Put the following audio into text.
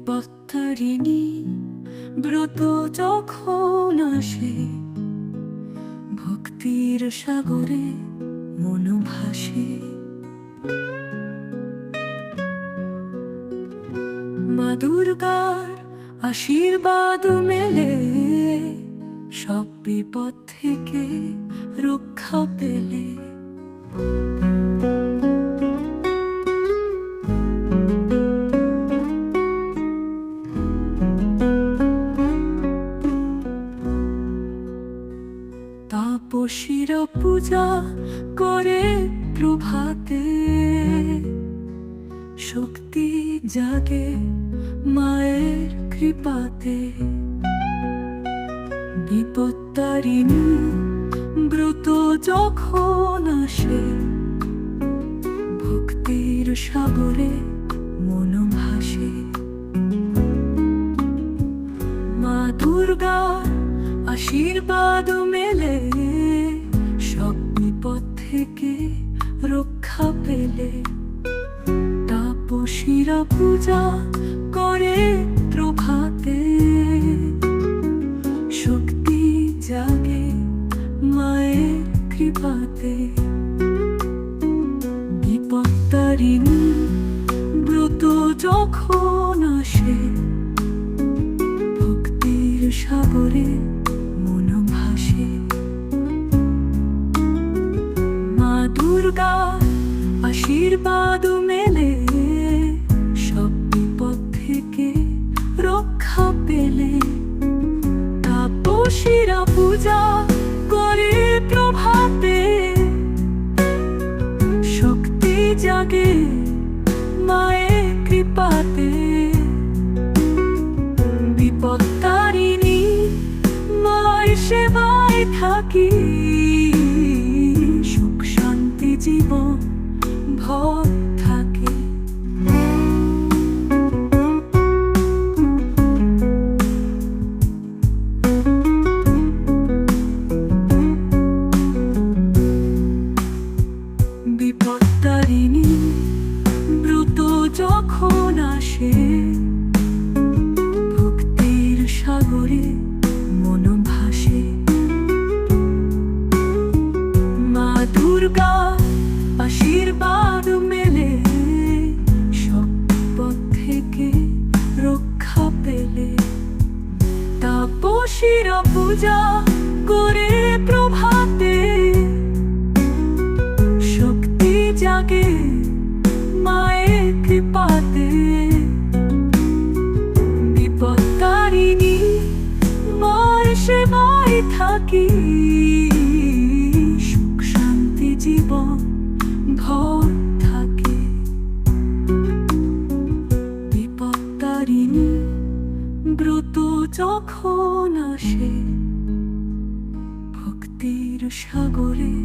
বিপত্তারিণী ব্রত যখন আসে, ভক্তির সাগরে মন ভাসে। মা দুর্গার আশীর্বাদ মেলে, সব বিপদ থেকে রক্ষা পেলে। তাপসীরা পূজা করে প্রভাতে, শক্তি জাগে মায়ের কৃপাতে। বিপত্তারিণী ব্রত যখন আসে, ভক্তির সাগরে মন ভাসে। মা দুর্গার আশীর্বাদ মেলে, সব বিপদ থেকে রক্ষা পেলে। তাপসীরা পূজা করে প্রভাতে, শক্তি জাগে মায়ের কৃপাতে। বিপত্তারিণী ব্রত যখন আসে, ভক্তির সাগরে মন ভাসে। মা দুর্গার আশীর্বাদ মেলে, সব বিপদ থেকে রক্ষা পেলে। তাপসীরা পূজা করে প্রভাতে, শক্তি জাগে মায়ের কৃপাতে। বিপত্তারিণী মায়ের সেবায় থাকি, সুখ শান্তি জীবন ভর থাকে। বিপত্তারিণী ব্রত যখন আসে, ভক্তির সাগরে মন ভাসে। মা দুর্গা আশীর্বাদ মেলে, সব বিপদ থেকে রক্ষা পেলে। তাপসীরা পূজা করে প্রভাতে, শক্তি জাগে মায়ের কৃপাতে। বিপত্তারিণী মার সেবায় থাকি, সুখ শান্তি জীবন ভর থাকে। বিপত্তারিণী ব্রত যখন আসে, ভক্তির সাগরে